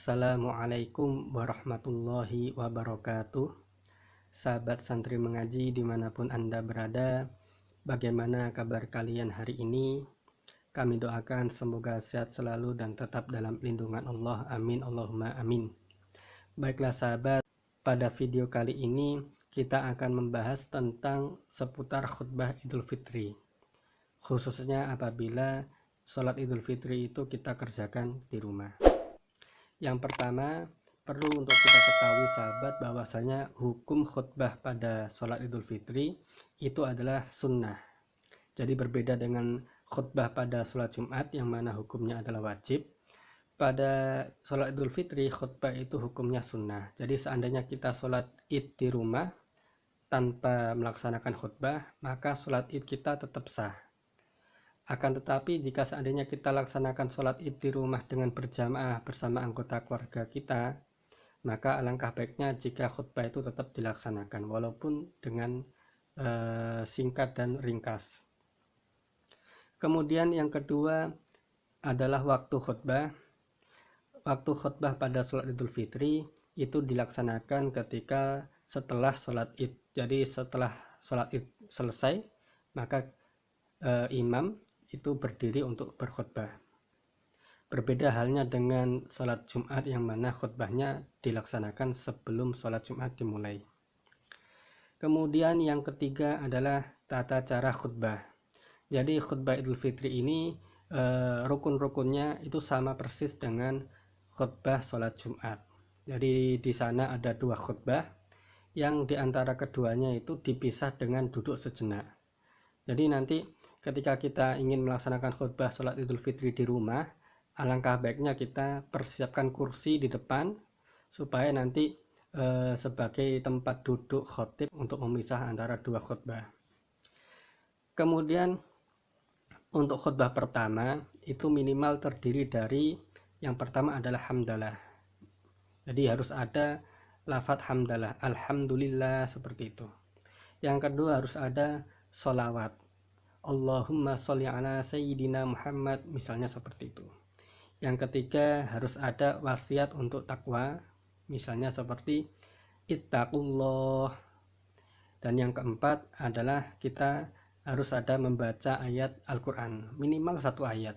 Assalamualaikum warahmatullahi wabarakatuh. Sahabat santri mengaji dimanapun Anda berada, bagaimana kabar kalian hari ini? Kami doakan semoga sehat selalu dan tetap dalam lindungan Allah. Amin Allahumma amin. Baiklah sahabat, pada video kali ini kita akan membahas tentang seputar khutbah Idul Fitri, khususnya apabila sholat Idul Fitri itu kita kerjakan di rumah. Yang pertama, perlu untuk kita ketahui sahabat bahwasanya hukum khutbah pada sholat Idul Fitri itu adalah sunnah. Jadi berbeda dengan khutbah pada sholat Jumat yang mana hukumnya adalah wajib. Pada sholat Idul Fitri khutbah itu hukumnya sunnah. Jadi seandainya kita sholat id di rumah tanpa melaksanakan khutbah, maka sholat id kita tetap sah. Akan tetapi jika seandainya kita laksanakan sholat id di rumah dengan berjamaah bersama anggota keluarga kita, maka alangkah baiknya jika khutbah itu tetap dilaksanakan walaupun dengan singkat dan ringkas. Kemudian yang kedua adalah waktu khutbah. Waktu khutbah pada sholat Idul Fitri itu dilaksanakan ketika setelah sholat id. Jadi setelah sholat id selesai, maka imam itu berdiri untuk berkhutbah. Berbeda halnya dengan sholat Jumat yang mana khutbahnya dilaksanakan sebelum sholat Jumat dimulai. Kemudian yang ketiga adalah tata cara khutbah. Jadi khutbah Idul Fitri ini rukun-rukunnya itu sama persis dengan khutbah sholat Jumat. Jadi di sana ada dua khutbah yang diantara keduanya itu dipisah dengan duduk sejenak. Jadi nanti ketika kita ingin melaksanakan khutbah sholat Idul Fitri di rumah, alangkah baiknya kita persiapkan kursi di depan supaya nanti sebagai tempat duduk khotib untuk memisah antara dua khutbah. Kemudian untuk khutbah pertama itu minimal terdiri dari yang pertama adalah hamdalah. Jadi harus ada lafadz hamdalah, alhamdulillah seperti itu. Yang kedua harus ada sholawat, Allahumma sholli ala sayyidina Muhammad, misalnya seperti itu. Yang ketiga harus ada wasiat untuk takwa, misalnya seperti ittaqullah. Dan yang keempat adalah kita harus ada membaca ayat Al-Quran, minimal satu ayat.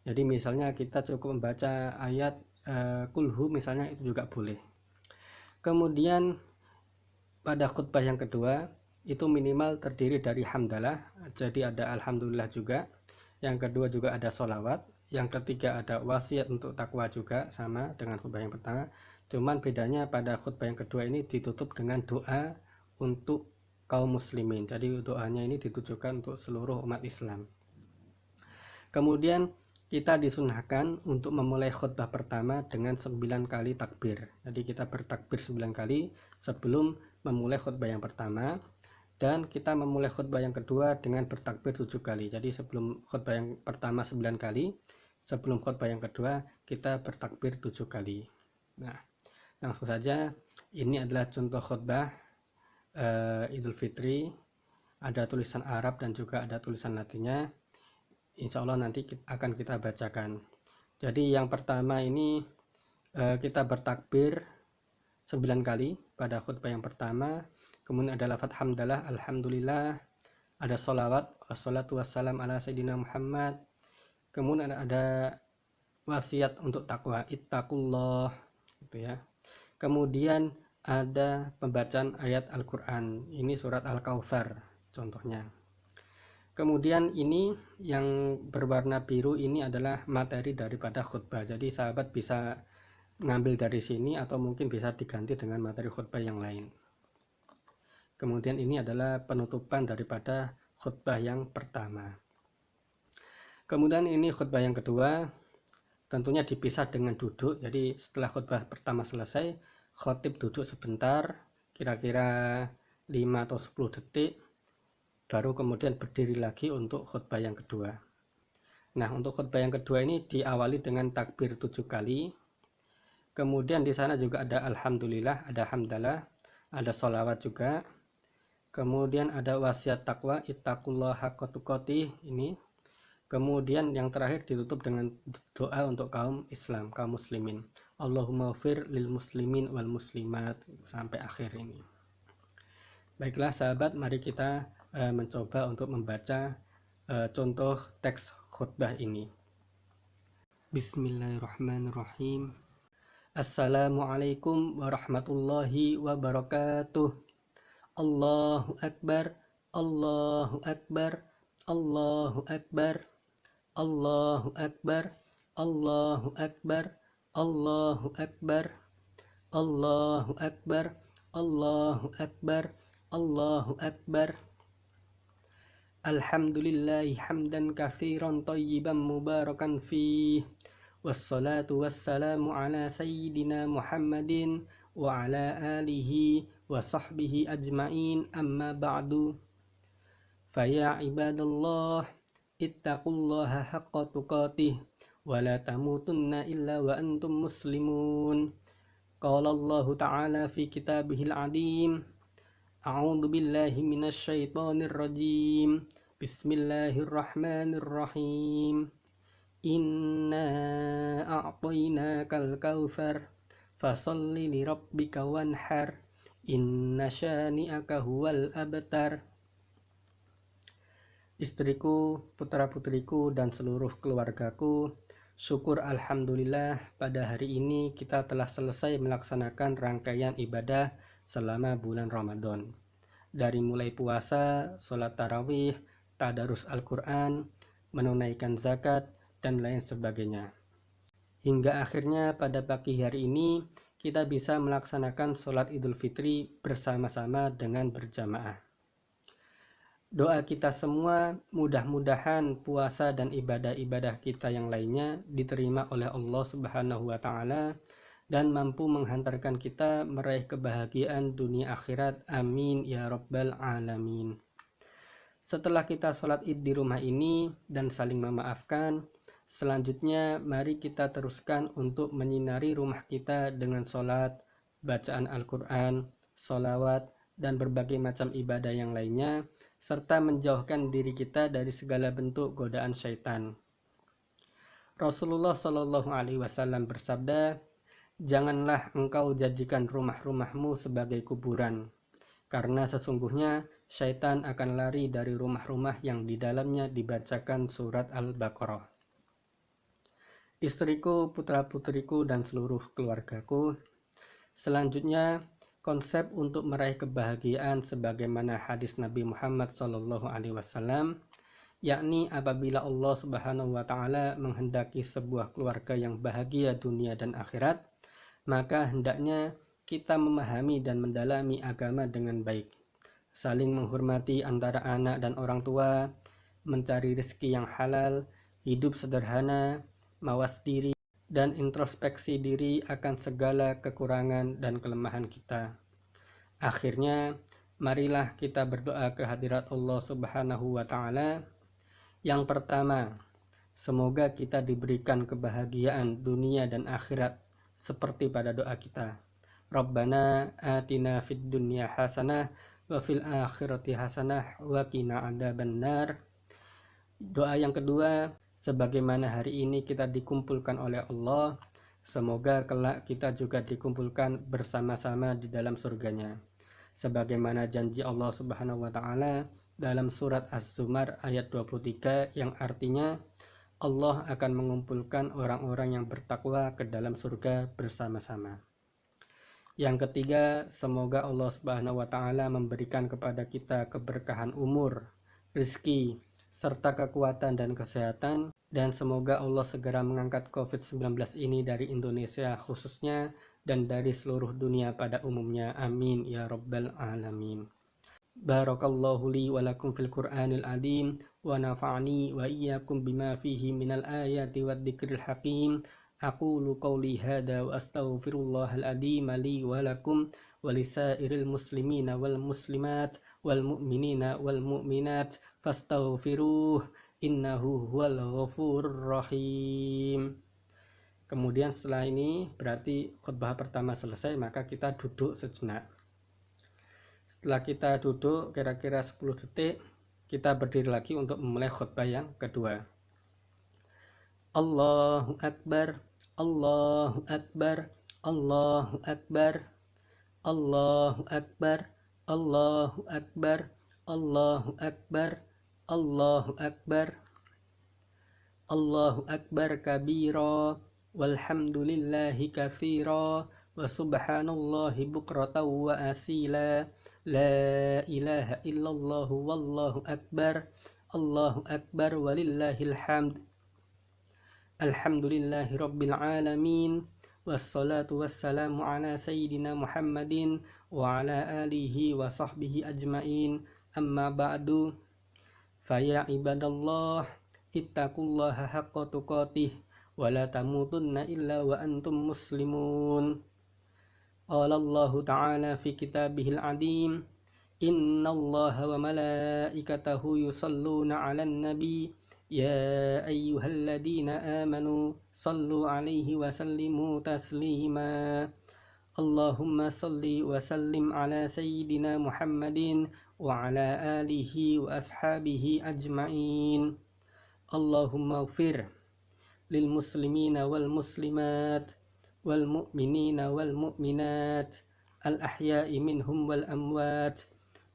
Jadi misalnya kita cukup membaca ayat kulhu misalnya, itu juga boleh. Kemudian pada khutbah yang kedua itu minimal terdiri dari hamdalah, jadi ada alhamdulillah juga. Yang kedua juga ada sholawat. Yang ketiga ada wasiat untuk takwa juga, sama dengan khutbah yang pertama. Cuman bedanya pada khutbah yang kedua ini ditutup dengan doa untuk kaum muslimin. Jadi doanya ini ditujukan untuk seluruh umat Islam. Kemudian kita disunahkan untuk memulai khutbah pertama dengan 9 kali takbir. Jadi kita bertakbir 9 kali sebelum memulai khutbah yang pertama. Dan kita memulai khutbah yang kedua dengan bertakbir 7 kali. Jadi sebelum khutbah yang pertama 9 kali, sebelum khutbah yang kedua kita bertakbir 7 kali. Nah, langsung saja, ini adalah contoh khutbah Idul Fitri. Ada tulisan Arab dan juga ada tulisan Latinnya. Insya Allah nanti akan kita bacakan. Jadi yang pertama ini kita bertakbir 9 kali pada khutbah yang pertama. Kemudian ada lafadz hamdalah, alhamdulillah, ada sholawat, wassalatu wassalam ala sayyidina Muhammad. Kemudian ada wasiat untuk takwa, ittaqullah, gitu ya. Kemudian ada pembacaan ayat Al-Quran, ini surat Al-Kautsar contohnya. Kemudian ini yang berwarna biru ini adalah materi daripada khutbah. Jadi sahabat bisa ngambil dari sini atau mungkin bisa diganti dengan materi khutbah yang lain. Kemudian ini adalah penutupan daripada khutbah yang pertama. Kemudian ini khutbah yang kedua, tentunya dipisah dengan duduk. Jadi setelah khutbah pertama selesai, khotib duduk sebentar, kira-kira 5 atau 10 detik, baru kemudian berdiri lagi untuk khutbah yang kedua. Nah, untuk khutbah yang kedua ini diawali dengan takbir 7 kali. Kemudian di sana juga ada alhamdulillah, ada hamdalah, ada sholawat juga. Kemudian ada wasiat takwa, ittaqullah haqqa tuqatih ini. Kemudian yang terakhir ditutup dengan doa untuk kaum Islam, kaum muslimin. Allahumma fir lil muslimin wal muslimat, sampai akhir ini. Baiklah sahabat, mari kita mencoba untuk membaca contoh teks khutbah ini. Bismillahirrahmanirrahim. Assalamualaikum warahmatullahi wabarakatuh. Allahu Akbar, Allahu Akbar, Allahu Akbar, Allahu Akbar, Allahu Akbar, Allahu Akbar, Allahu Akbar, Allahu Akbar, Allahu Akbar. Alhamdulillahi hamdan katsiran thayyiban mubarakan fih. Wassalatu wassalamu ala sayyidina Muhammadin wa ala alihi wa sahbihi ajma'in, amma ba'du. Faya ibadallah, ittaqullaha haqqa tuqatih wa la tamutunna illa wa antum muslimun. Qala Allahu ta'ala fi kitabihil adim. A'udzu billahi minasy syaithanir rajim. Bismillahirrahmanirrahim. Inna a'tainakal kautsar fasholli li rabbika wanhar. Inna syani'aka huwal abtar. Istriku, putra-putriku, dan seluruh keluargaku, syukur alhamdulillah pada hari ini kita telah selesai melaksanakan rangkaian ibadah selama bulan Ramadan. Dari mulai puasa, sholat tarawih, tadarus Al-Quran, menunaikan zakat, dan lain sebagainya. Hingga akhirnya pada pagi hari ini kita bisa melaksanakan sholat Idul Fitri bersama-sama dengan berjamaah. Doa kita semua mudah-mudahan puasa dan ibadah-ibadah kita yang lainnya diterima oleh Allah Subhanahu wa Ta'ala dan mampu menghantarkan kita meraih kebahagiaan dunia akhirat. Amin ya rabbal alamin. Setelah kita sholat id di rumah ini dan saling memaafkan, selanjutnya mari kita teruskan untuk menyinari rumah kita dengan sholat, bacaan Al-Quran, sholawat, dan berbagai macam ibadah yang lainnya, serta menjauhkan diri kita dari segala bentuk godaan syaitan. Rasulullah Shallallahu Alaihi Wasallam bersabda, janganlah engkau jadikan rumah-rumahmu sebagai kuburan, karena sesungguhnya syaitan akan lari dari rumah-rumah yang di dalamnya dibacakan surat Al-Baqarah. Istriku, putra-putriku, dan seluruh keluargaku, selanjutnya konsep untuk meraih kebahagiaan sebagaimana hadis Nabi Muhammad SAW, yakni apabila Allah Subhanahu wa Ta'ala menghendaki sebuah keluarga yang bahagia dunia dan akhirat, maka hendaknya kita memahami dan mendalami agama dengan baik, saling menghormati antara anak dan orang tua, mencari rezeki yang halal, hidup sederhana, mawas diri, dan introspeksi diri akan segala kekurangan dan kelemahan kita. Akhirnya, marilah kita berdoa ke hadirat Allah Subhanahu wa Ta'ala. Yang pertama, semoga kita diberikan kebahagiaan dunia dan akhirat seperti pada doa kita. Rabbana atina fid dunya hasanah wa fil akhirati hasanah wa qina adzabannar. Doa yang kedua, sebagaimana hari ini kita dikumpulkan oleh Allah, semoga kelak kita juga dikumpulkan bersama-sama di dalam surganya. Sebagaimana janji Allah Subhanahu wa Ta'ala dalam surat Az-Zumar ayat 23 yang artinya Allah akan mengumpulkan orang-orang yang bertakwa ke dalam surga bersama-sama. Yang ketiga, semoga Allah Subhanahu wa Ta'ala memberikan kepada kita keberkahan umur, rezeki, serta kekuatan dan kesehatan, dan semoga Allah segera mengangkat COVID-19 ini dari Indonesia khususnya dan dari seluruh dunia pada umumnya. Amin ya rabbal alamin. Barakallahu li wa lakum fil Qur'anil azim wa nafa'ani wa iyyakum bima fihi minal ayati wad dzikril hakim. Aqulu qawli hada wa astaghfirullahal azim li wa lakum wa lisairil muslimina wal muslimat wal mu'minina wal mu'minat fastaghfiruh innahu huwal ghafurur rahim. Kemudian setelah ini berarti khutbah pertama selesai, maka kita duduk sejenak. Setelah kita duduk kira-kira 10 detik, kita berdiri lagi untuk memulai khutbah yang kedua. Allahu Akbar, Allahu Akbar, Allahu Akbar, Allahu Akbar, Allahu Akbar, Allahu Akbar, Allahu Akbar, Allahu Akbar kabira, walhamdulillahi katsira, wa subhanallahi bukratan wa asila, la ilaha illallah wallahu akbar, Allahu Akbar walillahil hamd. Alhamdulillahi rabbil alamin, wassalatu wassalamu ala sayyidina Muhammadin wa ala alihi wa sahbihi ajmain, amma ba'du. Faya ibadallah, ittaqullaha haqqa tuqatih, wa la tamutunna illa wa antum muslimun. Qala Allah ta'ala fi kitabihil adim, innallaha wa malaikatahu yusalluna 'alan nabi, ya ayyuhalladzina amanu sallu 'alaihi wa sallimu taslima. Allahumma salli wa sallim ala sayyidina Muhammadin wa ala alihi wa ashabihi ajma'in. Allahumma ighfir lil muslimina wal muslimat wal mu'minina wal mu'minat al ahya'i minhum wal amwat.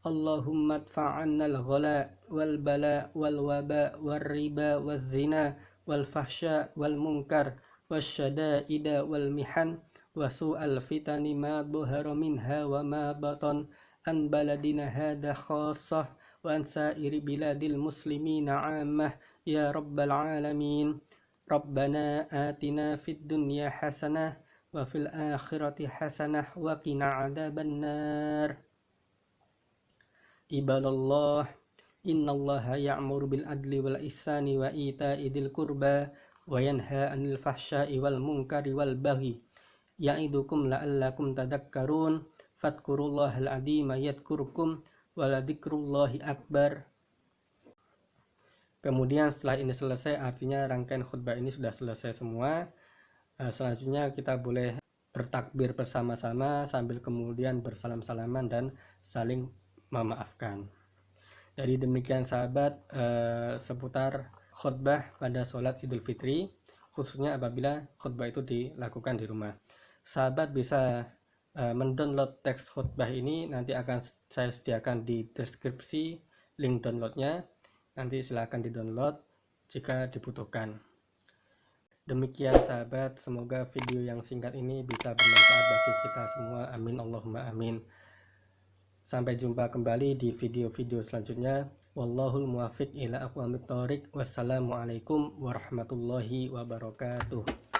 Allahumma adfa'anna al ghala wal bala wal waba wal riba wal zina wal fahsya wal munkar wal syada'ida wal mihan wa su'al fitani ma dhuhara minha wa ma batan an baladina hada khassah wa an sa'iri biladil muslimina 'ammah ya rabbal alamin. Rabbana atina fid dunya hasanah wa fil akhirati hasanah wa qina 'adzaban nar. Ibadallah, innallaha ya'muru bil adli wal ihsani wa ita'i dzil qurba wa yanha 'anil fahsya'i wal munkari wal baghi ya'idukum la'allakum tadhakkarun. Fadhkurullahal 'azima yadhkurkum wa ladzikrullahi akbar. Kemudian setelah ini selesai, artinya rangkaian khutbah ini sudah selesai semua. Selanjutnya kita boleh bertakbir bersama-sama sambil kemudian bersalam-salaman dan saling memaafkan. Jadi demikian sahabat, seputar khutbah pada sholat Idul Fitri, khususnya apabila khutbah itu dilakukan di rumah. Sahabat bisa mendownload teks khutbah ini, nanti akan saya sediakan di deskripsi link downloadnya. Nanti silakan di-download jika dibutuhkan. Demikian sahabat, semoga video yang singkat ini bisa bermanfaat bagi kita semua. Amin Allahumma amin. Sampai jumpa kembali di video-video selanjutnya. Wallahul muwaffiq ila aqwamit thoriq. Wassalamualaikum warahmatullahi wabarakatuh.